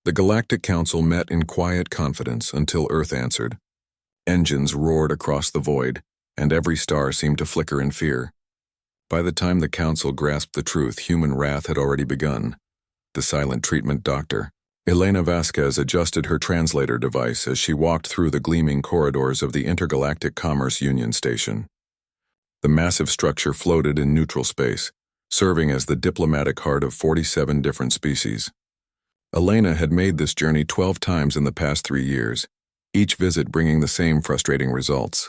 The Galactic Council met in quiet confidence until Earth answered. Engines roared across the void, and every star seemed to flicker in fear. By the time the Council grasped the truth, human wrath had already begun. The silent treatment doctor, Elena Vasquez, adjusted her translator device as she walked through the gleaming corridors of the Intergalactic Commerce Union Station. The massive structure floated in neutral space, serving as the diplomatic heart of 47 different species. Elena had made this journey 12 times in the past 3 years, each visit bringing the same frustrating results.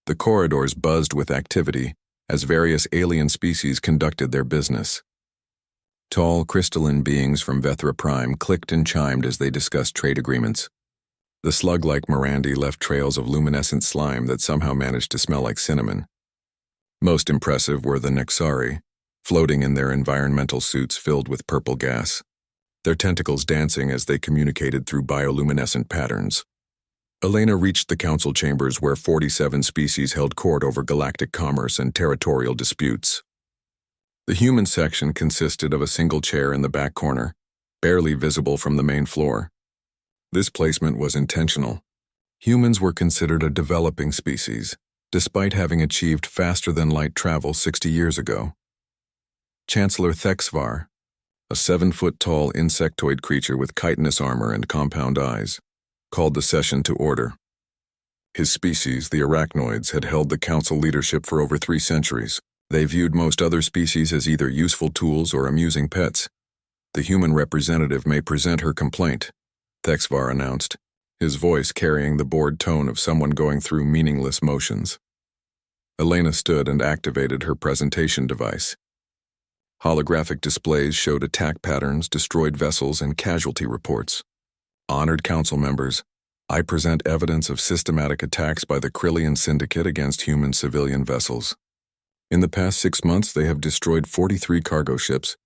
The corridors buzzed with activity as various alien species conducted their business. Tall, crystalline beings from Vethra Prime clicked and chimed as they discussed trade agreements. The slug-like Mirandi left trails of luminescent slime that somehow managed to smell like cinnamon. Most impressive were the Nexari, floating in their environmental suits filled with purple gas, their tentacles dancing as they communicated through bioluminescent patterns. Elena reached the council chambers where 47 species held court over galactic commerce and territorial disputes. The human section consisted of a single chair in the back corner, barely visible from the main floor. This placement was intentional. Humans were considered a developing species, despite having achieved faster-than-light travel 60 years ago. Chancellor Thexvar, a 7-foot-tall insectoid creature with chitinous armor and compound eyes, called the session to order. His species, the arachnoids, had held the council leadership for over 3 centuries. They viewed most other species as either useful tools or amusing pets. The human representative may present her complaint, Thexvar announced, his voice carrying the bored tone of someone going through meaningless motions. Elena stood and activated her presentation device. Holographic displays showed attack patterns, destroyed vessels, and casualty reports. Honored council members, I present evidence of systematic attacks by the Krillian Syndicate against human civilian vessels. In the past 6 months, they have destroyed 43 cargo ships,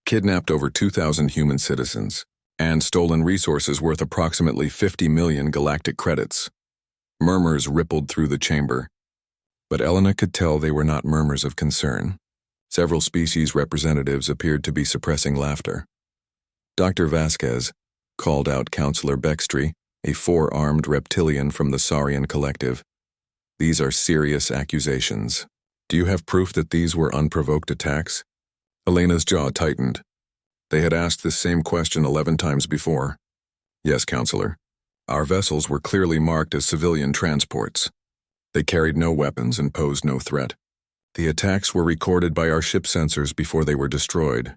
kidnapped over 2,000 human citizens, and stolen resources worth approximately 50 million galactic credits. Murmurs rippled through the chamber, but Elena could tell they were not murmurs of concern. Several species representatives appeared to be suppressing laughter. Dr. Vasquez called out Counselor Bextry, a 4-armed reptilian from the Saurian Collective. These are serious accusations. Do you have proof that these were unprovoked attacks? Elena's jaw tightened. They had asked this same question 11 times before. Yes, Counselor. Our vessels were clearly marked as civilian transports. They carried no weapons and posed no threat. The attacks were recorded by our ship sensors before they were destroyed.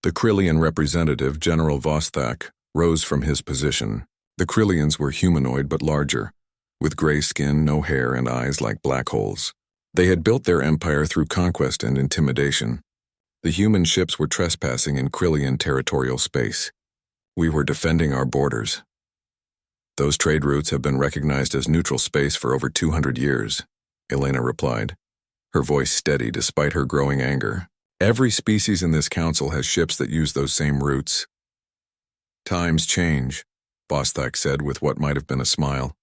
The Krillian representative, General Vostak, rose from his position. The Krillians were humanoid but larger, with gray skin, no hair, and eyes like black holes. They had built their empire through conquest and intimidation. The human ships were trespassing in Krillian territorial space. We were defending our borders. Those trade routes have been recognized as neutral space for over 200 years, Elena replied, her voice steady despite her growing anger. Every species in this council has ships that use those same routes. Times change, Vostak said with what might have been a smile.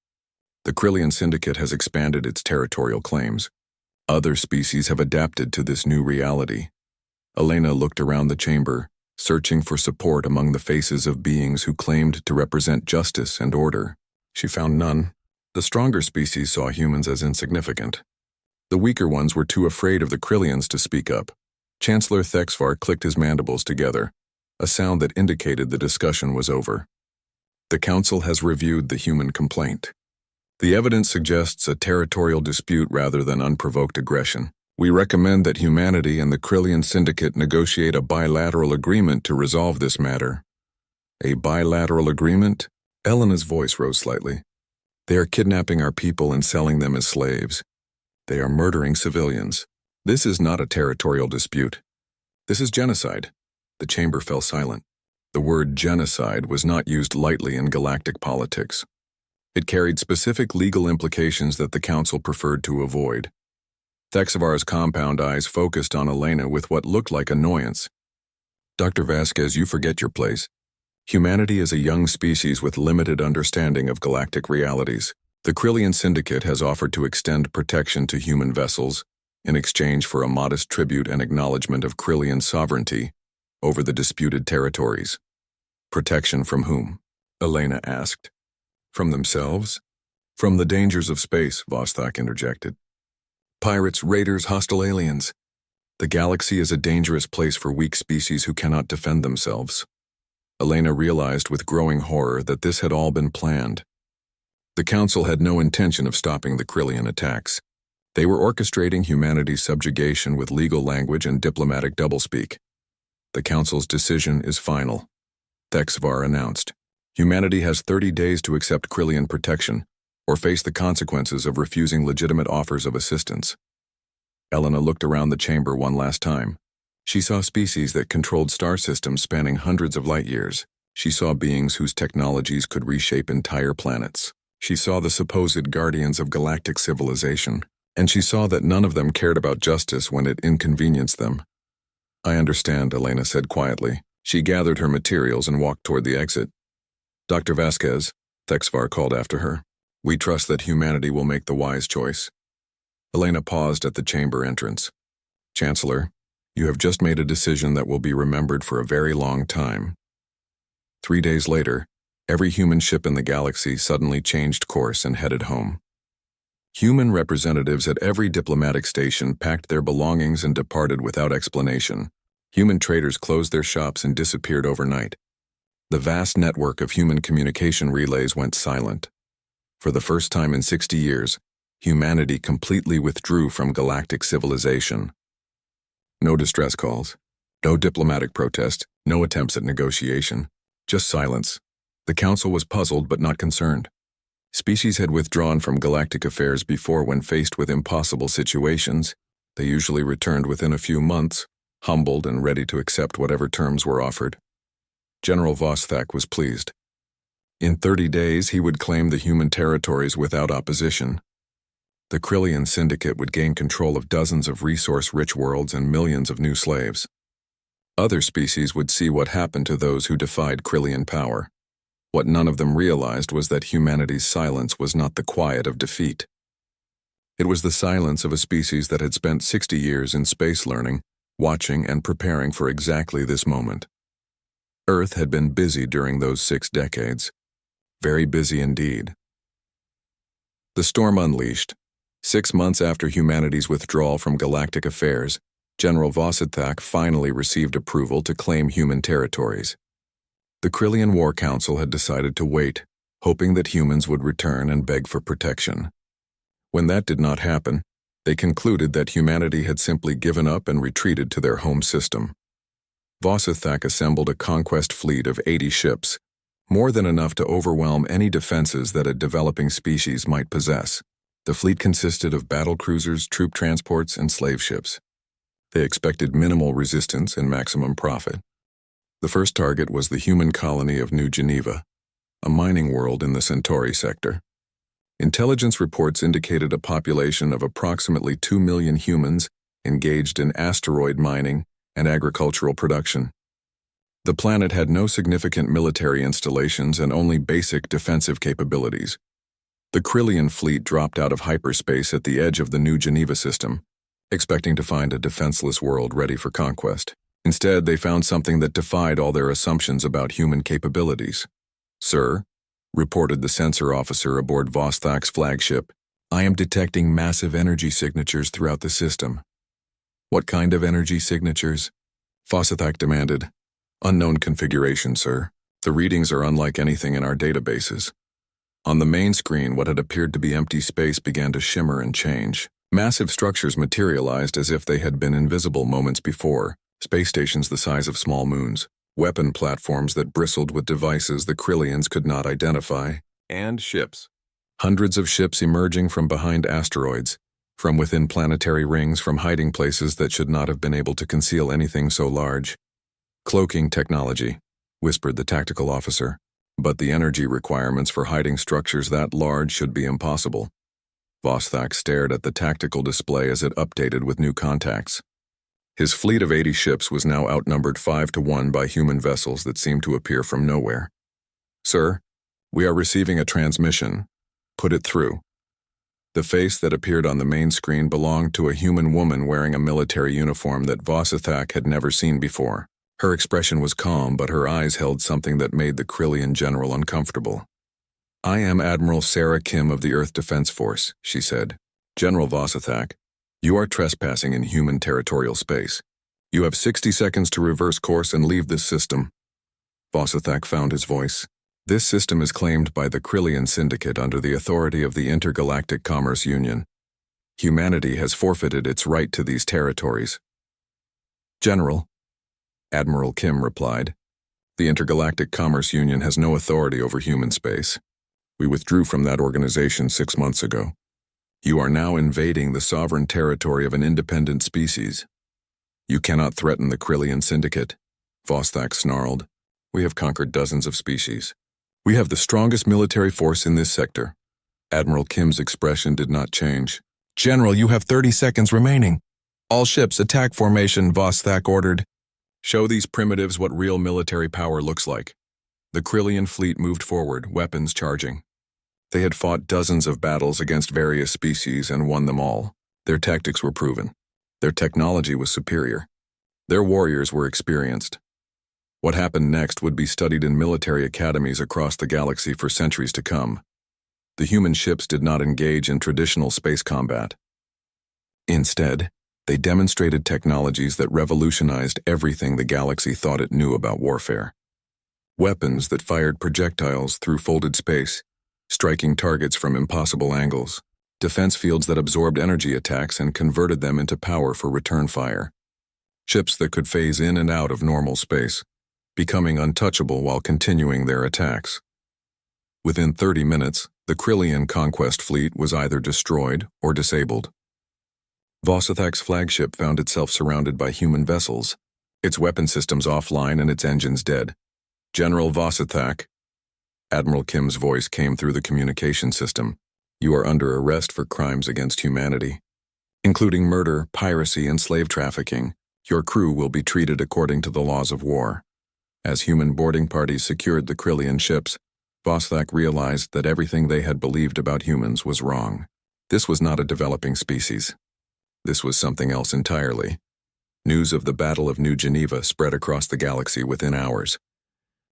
The Krillian Syndicate has expanded its territorial claims. Other species have adapted to this new reality. Elena looked around the chamber, searching for support among the faces of beings who claimed to represent justice and order. She found none. The stronger species saw humans as insignificant. The weaker ones were too afraid of the Krillians to speak up. Chancellor Thexvar clicked his mandibles together, a sound that indicated the discussion was over. The council has reviewed the human complaint. The evidence suggests a territorial dispute rather than unprovoked aggression. We recommend that humanity and the Krillian Syndicate negotiate a bilateral agreement to resolve this matter. A bilateral agreement? Elena's voice rose slightly. They are kidnapping our people and selling them as slaves. They are murdering civilians. This is not a territorial dispute. This is genocide. The chamber fell silent. The word genocide was not used lightly in galactic politics. It carried specific legal implications that the council preferred to avoid. Thexvar's compound eyes focused on Elena with what looked like annoyance. Dr. Vasquez, you forget your place. Humanity is a young species with limited understanding of galactic realities. The Krillian Syndicate has offered to extend protection to human vessels in exchange for a modest tribute and acknowledgement of Krillian sovereignty over the disputed territories. Protection from whom? Elena asked. From themselves? From the dangers of space, Vostok interjected. Pirates, raiders, hostile aliens. The galaxy is a dangerous place for weak species who cannot defend themselves. Elena realized with growing horror that this had all been planned. The Council had no intention of stopping the Krillian attacks. They were orchestrating humanity's subjugation with legal language and diplomatic doublespeak. The Council's decision is final. Thexvar announced. Humanity has 30 days to accept Krillian protection, or face the consequences of refusing legitimate offers of assistance. Elena looked around the chamber one last time. She saw species that controlled star systems spanning hundreds of light years. She saw beings whose technologies could reshape entire planets. She saw the supposed guardians of galactic civilization, and she saw that none of them cared about justice when it inconvenienced them. I understand, Elena said quietly. She gathered her materials and walked toward the exit. Dr. Vasquez, Thexvar called after her. We trust that humanity will make the wise choice. Elena paused at the chamber entrance. Chancellor, you have just made a decision that will be remembered for a very long time. 3 days later, every human ship in the galaxy suddenly changed course and headed home. Human representatives at every diplomatic station packed their belongings and departed without explanation. Human traders closed their shops and disappeared overnight. The vast network of human communication relays went silent. For the first time in 60 years, humanity completely withdrew from galactic civilization. No distress calls, no diplomatic protest, no attempts at negotiation, just silence. The Council was puzzled but not concerned. Species had withdrawn from galactic affairs before when faced with impossible situations. They usually returned within a few months, humbled and ready to accept whatever terms were offered. General Vostok was pleased. In 30 days, he would claim the human territories without opposition. The Krillian Syndicate would gain control of dozens of resource-rich worlds and millions of new slaves. Other species would see what happened to those who defied Krillian power. What none of them realized was that humanity's silence was not the quiet of defeat. It was the silence of a species that had spent 60 years in space learning, watching and preparing for exactly this moment. Earth had been busy during those 6 decades. Very busy indeed. The storm unleashed. 6 months after humanity's withdrawal from galactic affairs, General Vostok finally received approval to claim human territories. The Krillian War Council had decided to wait, hoping that humans would return and beg for protection. When that did not happen, they concluded that humanity had simply given up and retreated to their home system. Vostok assembled a conquest fleet of 80 ships, more than enough to overwhelm any defenses that a developing species might possess. The fleet consisted of battle cruisers, troop transports, and slave ships. They expected minimal resistance and maximum profit. The first target was the human colony of New Geneva, a mining world in the Centauri sector. Intelligence reports indicated a population of approximately 2 million humans engaged in asteroid mining and agricultural production. The planet had no significant military installations and only basic defensive capabilities. The Krillian fleet dropped out of hyperspace at the edge of the New Geneva system, expecting to find a defenseless world ready for conquest. Instead, they found something that defied all their assumptions about human capabilities. Sir, reported the sensor officer aboard Vostok's flagship, I am detecting massive energy signatures throughout the system. What kind of energy signatures? Vostok demanded. Unknown configuration, sir. The readings are unlike anything in our databases. On the main screen, what had appeared to be empty space began to shimmer and change. Massive structures materialized as if they had been invisible moments before. Space stations the size of small moons, weapon platforms that bristled with devices the Krillians could not identify, and ships. Hundreds of ships emerging from behind asteroids, from within planetary rings, from hiding places that should not have been able to conceal anything so large. Cloaking technology, whispered the tactical officer, but the energy requirements for hiding structures that large should be impossible. Vostok stared at the tactical display as it updated with new contacts. His fleet of 80 ships was now outnumbered 5-1 by human vessels that seemed to appear from nowhere. Sir, we are receiving a transmission. Put it through. The face that appeared on the main screen belonged to a human woman wearing a military uniform that Vostok had never seen before. Her expression was calm, but her eyes held something that made the Krillian general uncomfortable. "I am Admiral Sarah Kim of the Earth Defense Force," she said. "General Vosathak, you are trespassing in human territorial space. You have 60 seconds to reverse course and leave this system." Vosathak found his voice. "This system is claimed by the Krillian Syndicate under the authority of the Intergalactic Commerce Union. Humanity has forfeited its right to these territories." "General," Admiral Kim replied, "the Intergalactic Commerce Union has no authority over human space. We withdrew from that organization 6 months ago. You are now invading the sovereign territory of an independent species. You cannot threaten the Krillian Syndicate," Vosathak snarled. "We have conquered dozens of species. We have the strongest military force in this sector." Admiral Kim's expression did not change. "General, you have 30 seconds remaining. All ships attack formation," Vosathak ordered. "Show these primitives what real military power looks like." The Krillian fleet moved forward, weapons charging. They had fought dozens of battles against various species and won them all. Their tactics were proven. Their technology was superior. Their warriors were experienced. What happened next would be studied in military academies across the galaxy for centuries to come. The human ships did not engage in traditional space combat. Instead, they demonstrated technologies that revolutionized everything the galaxy thought it knew about warfare. Weapons that fired projectiles through folded space, striking targets from impossible angles. Defense fields that absorbed energy attacks and converted them into power for return fire. Ships that could phase in and out of normal space, becoming untouchable while continuing their attacks. Within 30 minutes, the Krillian conquest fleet was either destroyed or disabled. Vosathak's flagship found itself surrounded by human vessels, its weapon systems offline and its engines dead. "General Vosathak," Admiral Kim's voice came through the communication system, "you are under arrest for crimes against humanity, including murder, piracy, and slave trafficking. Your crew will be treated according to the laws of war." As human boarding parties secured the Krillian ships, Vosathak realized that everything they had believed about humans was wrong. This was not a developing species. This was something else entirely. News of the Battle of New Geneva spread across the galaxy within hours.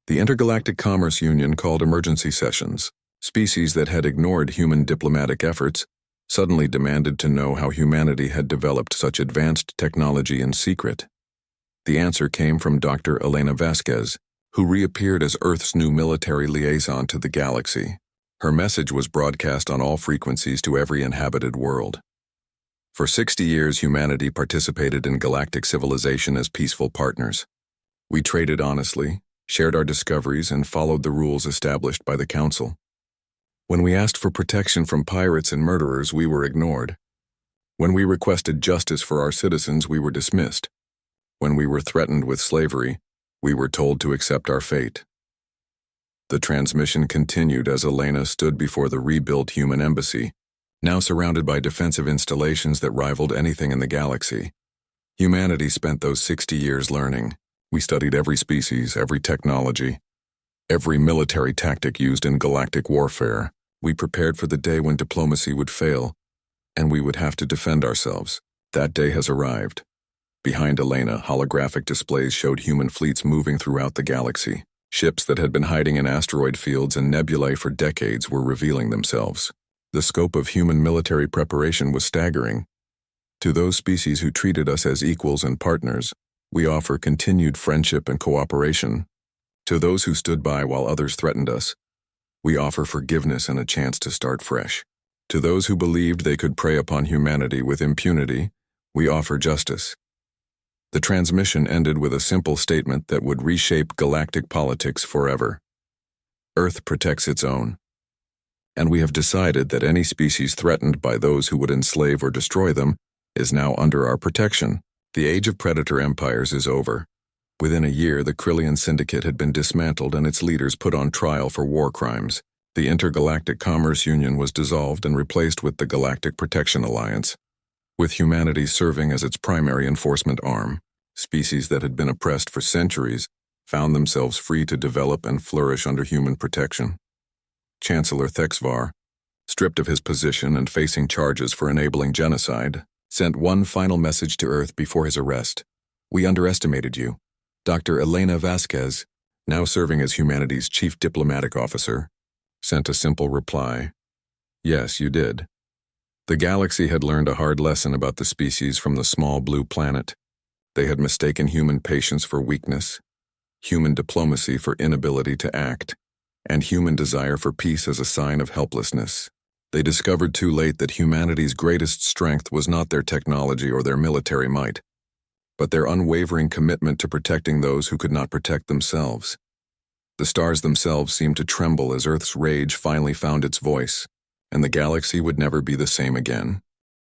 The Intergalactic Commerce Union called emergency sessions. Species that had ignored human diplomatic efforts suddenly demanded to know how humanity had developed such advanced technology in secret. The answer came from Dr. Elena Vasquez, who reappeared as Earth's new military liaison to the galaxy. Her message was broadcast on all frequencies to every inhabited world. For 60 years, humanity participated in galactic civilization as peaceful partners. We traded honestly, shared our discoveries, and followed the rules established by the Council. When we asked for protection from pirates and murderers, we were ignored. When we requested justice for our citizens, we were dismissed. When we were threatened with slavery, we were told to accept our fate. The transmission continued as Elena stood before the rebuilt human embassy, now surrounded by defensive installations that rivaled anything in the galaxy. Humanity spent those 60 years learning. We studied every species, every technology, every military tactic used in galactic warfare. We prepared for the day when diplomacy would fail, and we would have to defend ourselves. That day has arrived. Behind Elena, holographic displays showed human fleets moving throughout the galaxy. Ships that had been hiding in asteroid fields and nebulae for decades were revealing themselves. The scope of human military preparation was staggering. To those species who treated us as equals and partners, we offer continued friendship and cooperation. To those who stood by while others threatened us, we offer forgiveness and a chance to start fresh. To those who believed they could prey upon humanity with impunity, we offer justice. The transmission ended with a simple statement that would reshape galactic politics forever. Earth protects its own. And we have decided that any species threatened by those who would enslave or destroy them is now under our protection. The age of predator empires is over. Within a year, the Krillian Syndicate had been dismantled and its leaders put on trial for war crimes. The Intergalactic Commerce Union was dissolved and replaced with the Galactic Protection Alliance, with humanity serving as its primary enforcement arm. Species that had been oppressed for centuries found themselves free to develop and flourish under human protection. Chancellor Thexvar, stripped of his position and facing charges for enabling genocide, sent one final message to Earth before his arrest. "We underestimated you. Dr. Elena Vasquez, now serving as humanity's chief diplomatic officer, sent a simple reply. Yes, you did. The galaxy had learned a hard lesson about the species from the small blue planet. They had mistaken human patience for weakness, human diplomacy for inability to act, and human desire for peace as a sign of helplessness. They discovered too late that humanity's greatest strength was not their technology or their military might, but their unwavering commitment to protecting those who could not protect themselves. The stars themselves seemed to tremble as Earth's rage finally found its voice, and the galaxy would never be the same again.